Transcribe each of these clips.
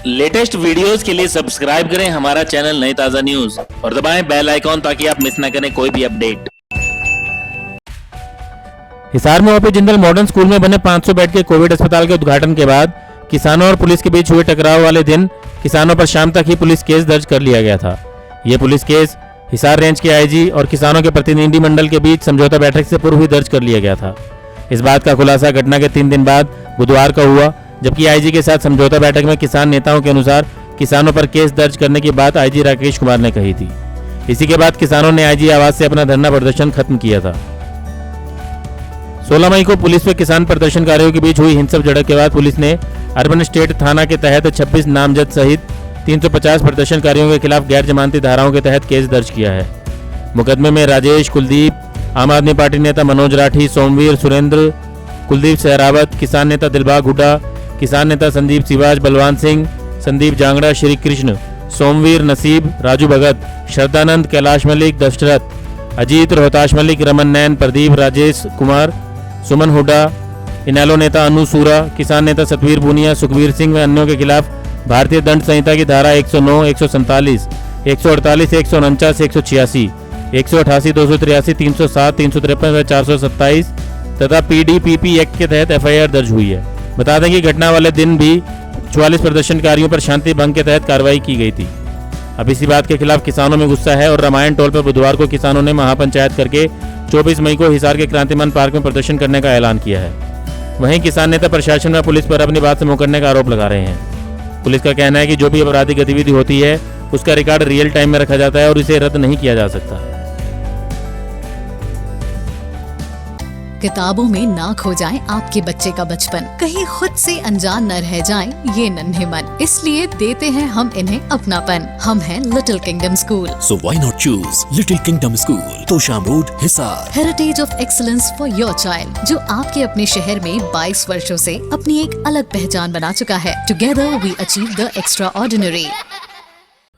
Latest videos के लिए subscribe करें हमारा चैनल नई ताजा न्यूज और दबाएं बेल आइकॉन ताकि आप मिस ना करें कोई भी अपडेट। हिसार में ओपी जिंदल मॉडर्न स्कूल में बने 500 बेड के कोविड अस्पताल के उद्घाटन के बाद किसानों और पुलिस के बीच हुए टकराव वाले दिन किसानों पर शाम तक ही पुलिस केस दर्ज कर लिया गया था। ये पुलिस केस हिसार रेंज के आईजी और किसानों के प्रतिनिधि मंडल के बीच समझौता बैठक से पूर्व ही दर्ज कर लिया गया था। इस बात का खुलासा घटना के 3 दिन बाद बुधवार को हुआ, जबकि आईजी के साथ समझौता बैठक में किसान नेताओं के अनुसार किसानों पर केस दर्ज करने की बात आईजी राकेश कुमार ने कही थी। इसी के बाद किसानों ने आईजी आवास से अपना धरना प्रदर्शन खत्म किया था। 16 मई को पुलिस व किसान प्रदर्शनकारियों के बीच हुई हिंसक झड़प के बाद पुलिस ने अर्बन स्टेट थाना के तहत 26 नामजद सहित 350 प्रदर्शनकारियों के खिलाफ गैर जमानती धाराओं के तहत केस दर्ज किया है। मुकदमे में राजेश, कुलदीप, आम आदमी पार्टी नेता मनोज राठी, सोमवीर, सुरेंद्र, कुलदीप सहरावत, किसान नेता दिलबाग हुड्डा, किसान नेता संदीप सिवाज, बलवान सिंह, संदीप जांगड़ा, श्री कृष्ण, सोमवीर, नसीब, राजू भगत, श्रद्धानंद, कैलाश मलिक, दशरथ, अजीत, रोहताश मलिक, रमन नैन, प्रदीप, राजेश कुमार, सुमन हुड्डा, इनेलो नेता अनु सूरा, किसान नेता सतवीर पूनिया, सुखबीर सिंह व अन्यों के खिलाफ भारतीय दंड संहिता की धारा 109, 147, 148, 149, 186, 188, 283, 307, 353 व 427 तथा पीडीपीपी एक्ट के तहत एफआईआर दर्ज हुई है। बता दें कि घटना वाले दिन भी 44 प्रदर्शनकारियों पर शांति भंग के तहत कार्रवाई की गई थी। अब इसी बात के खिलाफ किसानों में गुस्सा है और रामायण टोल पर बुधवार को किसानों ने महापंचायत करके 24 मई को हिसार के क्रांतिमान पार्क में प्रदर्शन करने का ऐलान किया है। वहीं किसान नेता प्रशासन व पुलिस पर अपनी बात से मुकरने का आरोप लगा रहे हैं। पुलिस का कहना है कि जो भी आपराधिक गतिविधि होती है उसका रिकॉर्ड रियल टाइम में रखा जाता है और इसे रद्द नहीं किया जा सकता। किताबों में ना खो जाए आपके बच्चे का बचपन, कहीं खुद से अनजान न रह जाएं ये नन्हे मन, इसलिए देते हैं हम इन्हें अपनापन। हम हैं little kingdom school. So why not choose Little Kingdom School, Tosham road, Hisar. Heritage of excellence for your child, जो आपके अपने शहर में 22 वर्षों से अपनी एक अलग पहचान बना चुका है। Together we achieve the extraordinary.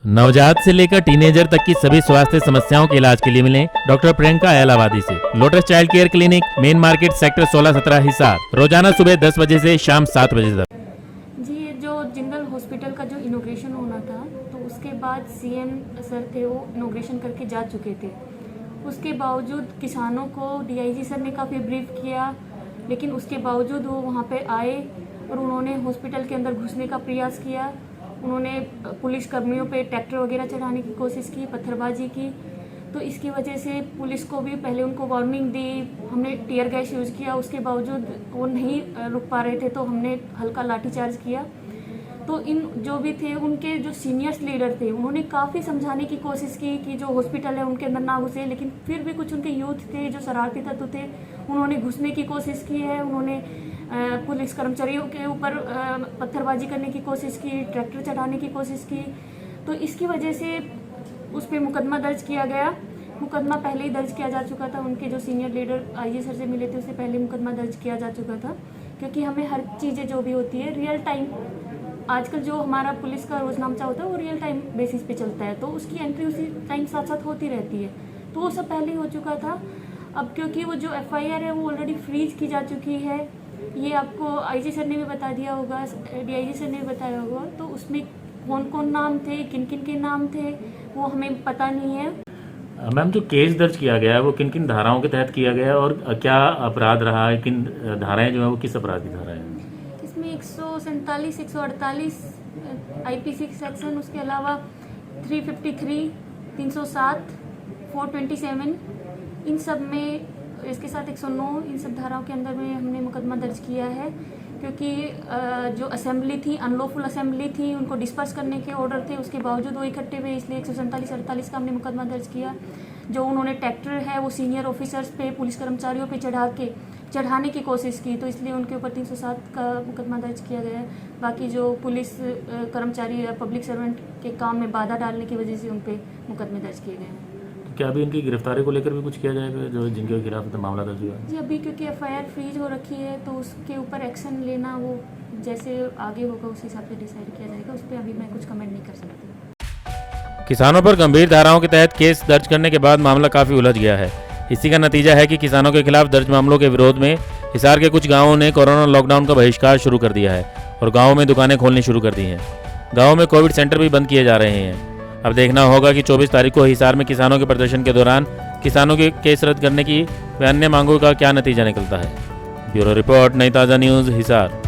नवजात से लेकर टीनेजर तक की सभी स्वास्थ्य समस्याओं के इलाज के लिए मिलें डॉक्टर प्रियंका एलावादी से। Lotus child care clinic, main market, sector 16-17 Hisar. रोजाना सुबह 10 बजे से शाम 7 बजे तक। जी, जो जिंदल हॉस्पिटल का जो इनॉग्रेशन होना था तो उसके बाद सीएम सर थे, वो इनॉग्रेशन करके जा चुके थे। उसके बावजूद किसानों को डीआईजी सर ने काफ़ी ब्रीफ किया, लेकिन उसके बावजूद वो वहाँ पे आए और उन्होंने हॉस्पिटल के अंदर घुसने का प्रयास किया। उन्होंने पुलिस कर्मियों पे ट्रैक्टर वगैरह चढ़ाने की कोशिश की, पत्थरबाजी की। तो इसकी वजह से पुलिस को भी पहले उनको वार्निंग दी, हमने टीयर गैस यूज़ किया, उसके बावजूद वो नहीं रुक पा रहे थे तो हमने हल्का लाठीचार्ज किया। तो इन जो भी थे उनके जो सीनियर्स लीडर थे उन्होंने काफ़ी समझाने की कोशिश की कि जो हॉस्पिटल है उनके अंदर ना घुसे, लेकिन फिर भी कुछ उनके यूथ थे जो शरारती तत्व थे, उन्होंने घुसने की कोशिश की है। उन्होंने पुलिस कर्मचारियों के ऊपर पत्थरबाजी करने की कोशिश की, ट्रैक्टर चढ़ाने की कोशिश की। तो इसकी वजह से उस पर मुकदमा दर्ज किया गया। मुकदमा पहले ही दर्ज किया जा चुका था, उनके जो सीनियर लीडर आईजी सर से मिले थे उससे पहले मुकदमा दर्ज किया जा चुका था, क्योंकि हमें हर चीज़ें जो भी होती है रियल टाइम, आजकल जो हमारा पुलिस का रोजनामचा होता है वो रियल टाइम बेसिस पे चलता है, तो उसकी एंट्री उसी टाइम साथ साथ होती रहती है। तो वो सब पहले ही हो चुका था। अब क्योंकि वो जो एफआईआर है वो ऑलरेडी फ्रीज की जा चुकी है, ये आपको आईजी सर ने भी बता दिया होगा, डीआईजी सर ने भी बताया होगा। तो उसमें कौन कौन नाम थे, किन किन के नाम थे, वो हमें पता नहीं है। मैम, जो केस दर्ज किया गया है वो किन किन धाराओं के तहत किया गया है और क्या अपराध रहा है, किन धाराएं जो है वो किस अपराध की धारा है? इसमें 147, 148 आईपीसी सेक्शन, उसके अलावा 353, 307, 427, इन सब में, इसके साथ 109, इन सब धाराओं के अंदर में हमने मुकदमा दर्ज किया है। क्योंकि जो असेंबली थी, अनलॉफुल असेंबली थी, उनको डिस्पर्स करने के ऑर्डर थे, उसके बावजूद वो इकट्ठे हुए, इसलिए 147, 48 का हमने मुकदमा दर्ज किया। जो उन्होंने ट्रैक्टर है वो सीनियर ऑफिसर्स पे, पुलिस कर्मचारियों पे चढ़ाने की कोशिश की, तो इसलिए उनके ऊपर 307 का मुकदमा दर्ज किया गया है। बाकी जो पुलिस कर्मचारी या पब्लिक सर्वेंट के काम में बाधा डालने की वजह से उन पर मुकदमे दर्ज किए गए हैं। क्या अभी इनकी गिरफ्तारी को लेकर भी कुछ किया जाएगा, जो जिनके खिलाफ मामला दर्ज हुआ है? जी, अभी क्योंकि एफआईआर फ्रीज हो रखी है तो उसके ऊपर एक्शन लेना वो जैसे आगे होगा उस हिसाब से डिसाइड किया जाएगा। उस पर अभी मैं कुछ कमेंट नहीं कर सकती। किसानों पर गंभीर धाराओं के तहत केस दर्ज करने के बाद मामला काफी उलझ गया है। इसी का नतीजा है कि किसानों के खिलाफ दर्ज मामलों के विरोध में हिसार के कुछ गांवों ने कोरोना लॉकडाउन का बहिष्कार शुरू कर दिया है और गांवों में दुकानें खोलनी शुरू कर दी हैं। गाँव में कोविड सेंटर भी बंद किए जा रहे हैं। अब देखना होगा कि 24 तारीख को हिसार में किसानों के प्रदर्शन के दौरान किसानों के केस रद्द करने की व अन्य मांगों का क्या नतीजा निकलता है। ब्यूरो रिपोर्ट, नई ताज़ा न्यूज़, हिसार।